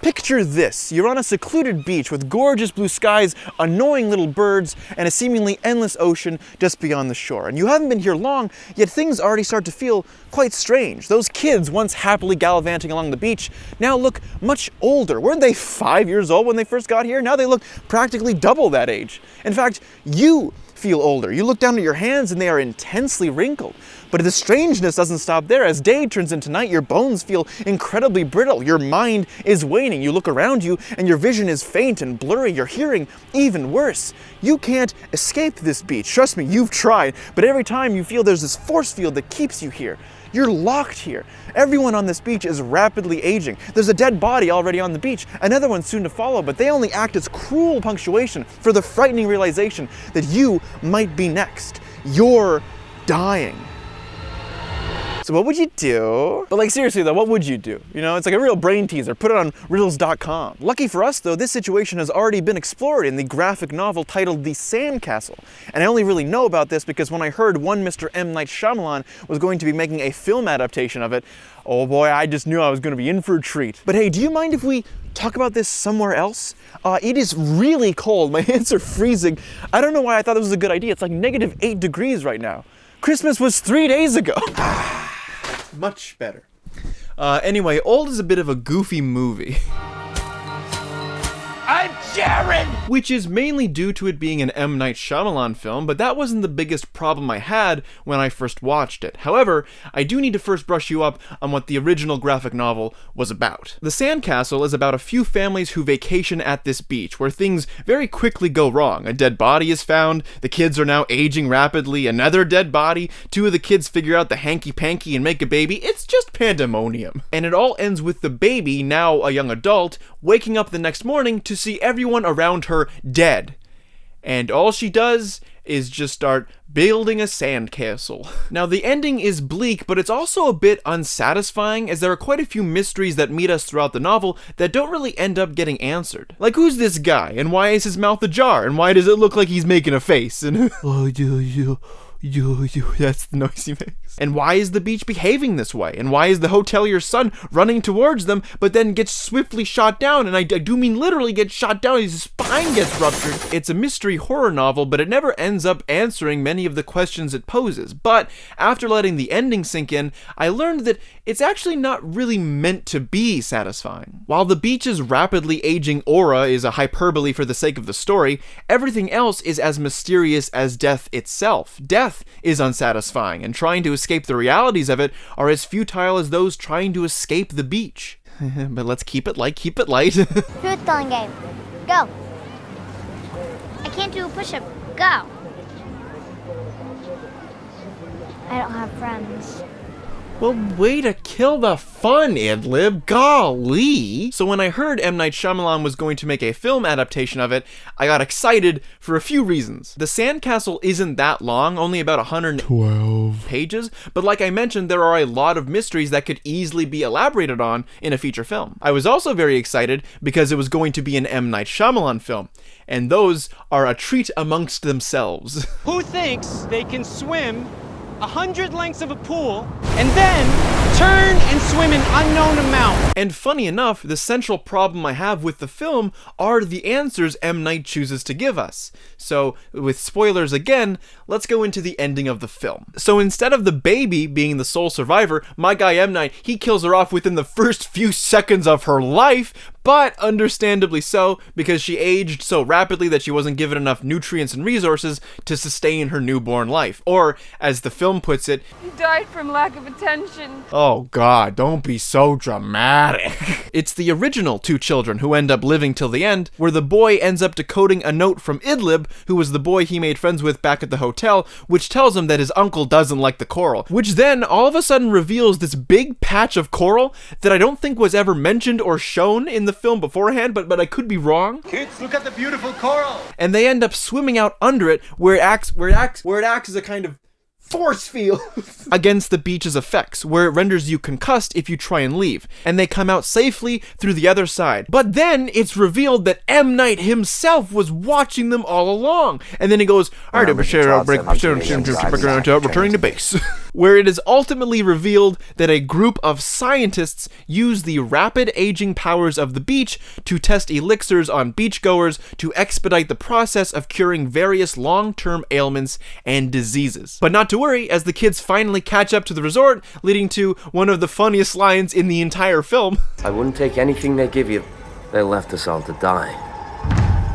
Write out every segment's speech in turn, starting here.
Picture this. You're on a secluded beach with gorgeous blue skies, annoying little birds, and a seemingly endless ocean just beyond the shore. And you haven't been here long, yet things already start to feel quite strange. Those kids, once happily gallivanting along the beach, now look much older. Weren't they 5 years old when they first got here? Now they look practically double that age. In fact, you feel older. You look down at your hands and they are intensely wrinkled. But the strangeness doesn't stop there. As day turns into night, your bones feel incredibly brittle. Your mind is waning. You look around you and your vision is faint and blurry. Your hearing even worse. You can't escape this beach. Trust me, you've tried. But every time you feel there's this force field that keeps you here. You're locked here. Everyone on this beach is rapidly aging. There's a dead body already on the beach, another one soon to follow, but they only act as cruel punctuation for the frightening realization that you might be next. You're dying. So what would you do? But like seriously though, what would you do? You know, it's like a real brain teaser. Put it on riddles.com. Lucky for us though, this situation has already been explored in the graphic novel titled The Sandcastle. And I only really know about this because when I heard one Mr. M. Night Shyamalan was going to be making a film adaptation of it, oh boy, I just knew I was going to be in for a treat. But hey, do you mind if we talk about this somewhere else? It is really cold. My hands are freezing. I don't know why I thought this was a good idea. It's like -8 degrees right now. Christmas was 3 days ago. Much better. Anyway, Old is a bit of a goofy movie. I'm Jared! Which is mainly due to it being an M. Night Shyamalan film, but that wasn't the biggest problem I had when I first watched it. However, I do need to first brush you up on what the original graphic novel was about. The Sandcastle is about a few families who vacation at this beach, where things very quickly go wrong. A dead body is found, the kids are now aging rapidly, another dead body, 2 of the kids figure out the hanky-panky and make a baby. It's just pandemonium. And it all ends with the baby, now a young adult, waking up the next morning to see everyone around her dead. And all she does is just start building a sandcastle. Now the ending is bleak, but it's also a bit unsatisfying, as there are quite a few mysteries that meet us throughout the novel that don't really end up getting answered. Like, who's this guy? And why is his mouth ajar? And why does it look like he's making a face? And that's the noise he makes. And why is the beach behaving this way? And why is the hotelier's son running towards them, but then gets swiftly shot down? And I do mean literally gets shot down, his spine gets ruptured. It's a mystery horror novel, but it never ends up answering many of the questions it poses. But after letting the ending sink in, I learned that it's actually not really meant to be satisfying. While the beach's rapidly aging aura is a hyperbole for the sake of the story, everything else is as mysterious as death itself. Death is unsatisfying, and trying to escape the realities of it are as futile as those trying to escape the beach. But let's keep it light, keep it light. Truth-telling game. Go. I can't do a push-up. Go. I don't have friends. Well, way to kill the fun, Idlib. Golly! So when I heard M. Night Shyamalan was going to make a film adaptation of it, I got excited for a few reasons. The Sandcastle isn't that long, only about 112 pages, but like I mentioned, there are a lot of mysteries that could easily be elaborated on in a feature film. I was also very excited because it was going to be an M. Night Shyamalan film, and those are a treat amongst themselves. Who thinks they can swim 100 lengths of a pool, and then turn and swim an unknown amount? And funny enough, the central problem I have with the film are the answers M. Night chooses to give us. So, with spoilers again, let's go into the ending of the film. So instead of the baby being the sole survivor, my guy M. Night, he kills her off within the first few seconds of her life, but understandably so, because she aged so rapidly that she wasn't given enough nutrients and resources to sustain her newborn life. Or, as the film puts it, he died from lack of attention. Oh god, don't be so dramatic. It's the original 2 children who end up living till the end, where the boy ends up decoding a note from Idlib, who was the boy he made friends with back at the hotel, which tells him that his uncle doesn't like the coral, which then all of a sudden reveals this big patch of coral that I don't think was ever mentioned or shown in the film beforehand, but I could be wrong. Kids, look at the beautiful coral. And they end up swimming out under it, where it acts as a kind of force field against the beach's effects, where it renders you concussed if you try and leave, and they come out safely through the other side. But then it's revealed that M. Night himself was watching them all along, and then he goes, "Alright, returning to base." where it is ultimately revealed that a group of scientists use the rapid aging powers of the beach to test elixirs on beachgoers to expedite the process of curing various long-term ailments and diseases. But not to worry, as the kids finally catch up to the resort, leading to one of the funniest lines in the entire film. I wouldn't take anything they give you. They left us all to die.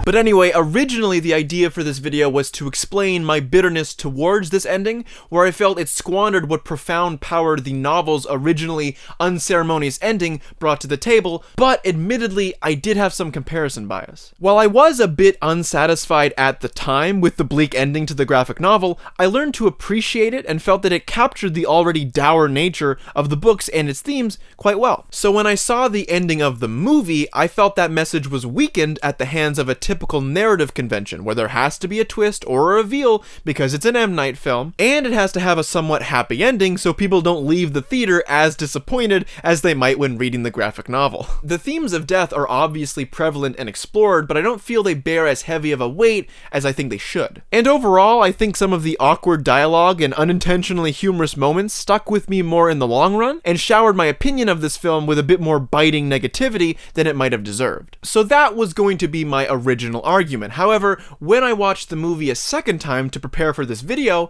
But anyway, originally the idea for this video was to explain my bitterness towards this ending, where I felt it squandered what profound power the novel's originally unceremonious ending brought to the table, but admittedly, I did have some comparison bias. While I was a bit unsatisfied at the time with the bleak ending to the graphic novel, I learned to appreciate it and felt that it captured the already dour nature of the books and its themes quite well. So when I saw the ending of the movie, I felt that message was weakened at the hands of a typical narrative convention where there has to be a twist or a reveal because it's an M. Night film, and it has to have a somewhat happy ending so people don't leave the theater as disappointed as they might when reading the graphic novel. The themes of death are obviously prevalent and explored, but I don't feel they bear as heavy of a weight as I think they should. And overall, I think some of the awkward dialogue and unintentionally humorous moments stuck with me more in the long run and showered my opinion of this film with a bit more biting negativity than it might have deserved. So that was going to be my original argument. However, when I watched the movie a second time to prepare for this video,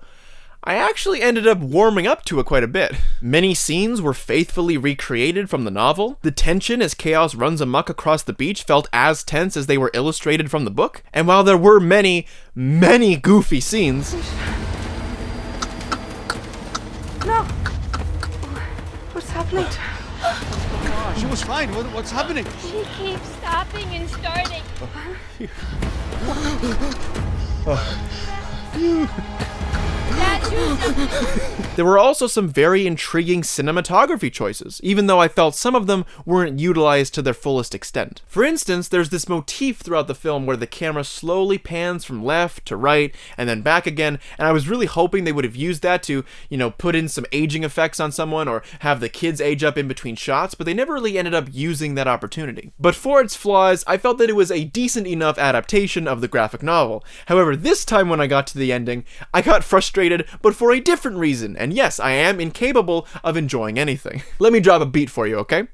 I actually ended up warming up to it quite a bit. Many scenes were faithfully recreated from the novel. The tension as chaos runs amok across the beach felt as tense as they were illustrated from the book. And while there were many goofy scenes... No! What's happening? She was fine. What's happening? She keeps stopping and starting. There were also some very intriguing cinematography choices, even though I felt some of them weren't utilized to their fullest extent. For instance, there's this motif throughout the film where the camera slowly pans from left to right and then back again, and I was really hoping they would have used that to, put in some aging effects on someone or have the kids age up in between shots, but they never really ended up using that opportunity. But for its flaws, I felt that it was a decent enough adaptation of the graphic novel. However, this time when I got to the ending, I got frustrated, but for a different reason, and yes, I am incapable of enjoying anything. Let me drop a beat for you, okay?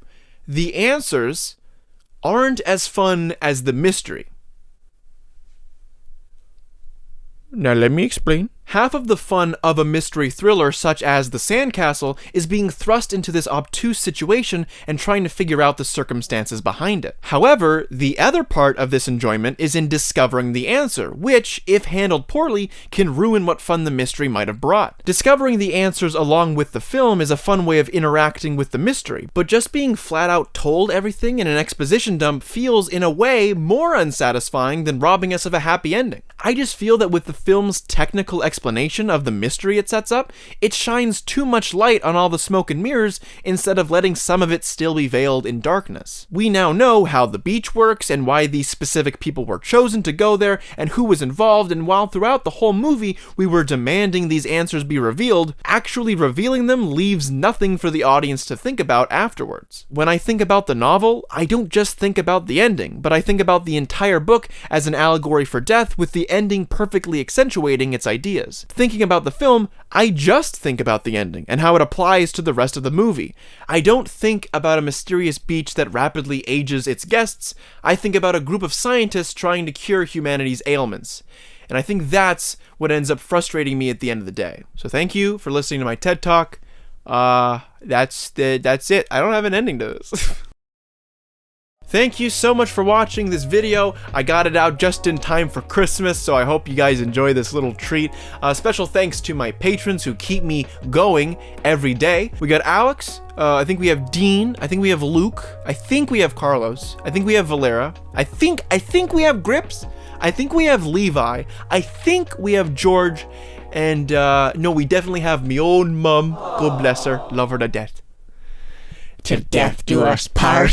The answers aren't as fun as the mystery. Now let me explain. Half of the fun of a mystery thriller such as The Sandcastle is being thrust into this obtuse situation and trying to figure out the circumstances behind it. However, the other part of this enjoyment is in discovering the answer, which, if handled poorly, can ruin what fun the mystery might have brought. Discovering the answers along with the film is a fun way of interacting with the mystery, but just being flat out told everything in an exposition dump feels, in a way, more unsatisfying than robbing us of a happy ending. I just feel that with the film's technical explanation of the mystery it sets up, it shines too much light on all the smoke and mirrors instead of letting some of it still be veiled in darkness. We now know how the beach works and why these specific people were chosen to go there and who was involved, and while throughout the whole movie we were demanding these answers be revealed, actually revealing them leaves nothing for the audience to think about afterwards. When I think about the novel, I don't just think about the ending, but I think about the entire book as an allegory for death, with the ending perfectly accentuating its ideas. Thinking about the film, I just think about the ending and how it applies to the rest of the movie. I don't think about a mysterious beach that rapidly ages its guests. I think about a group of scientists trying to cure humanity's ailments. And I think that's what ends up frustrating me at the end of the day. So thank you for listening to my TED Talk. That's it. I don't have an ending to this. Thank you so much for watching this video. I got it out just in time for Christmas, so I hope you guys enjoy this little treat. Special thanks to my patrons who keep me going every day. We got Alex, I think we have Dean, I think we have Luke, I think we have Carlos, I think we have Valera, I think we have Grips, I think we have Levi, I think we have George, and no, we definitely have me own mum. God bless her, love her to death. Till death do us part.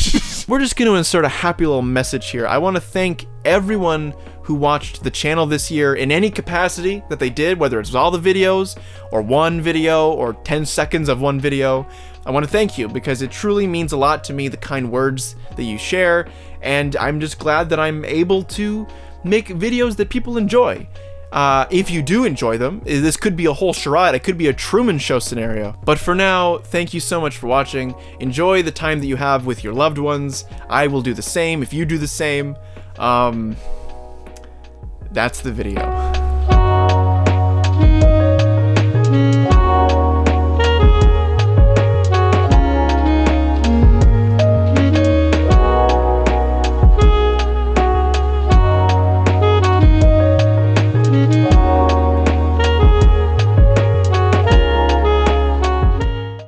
We're just going to insert a happy little message here. I want to thank everyone who watched the channel this year in any capacity that they did, whether it's all the videos or one video or 10 seconds of one video. I want to thank you because it truly means a lot to me, the kind words that you share, and I'm just glad that I'm able to make videos that people enjoy. If you do enjoy them, this could be a whole charade. It could be a Truman Show scenario. But for now, thank you so much for watching. Enjoy the time that you have with your loved ones. I will do the same if you do the same. That's the video.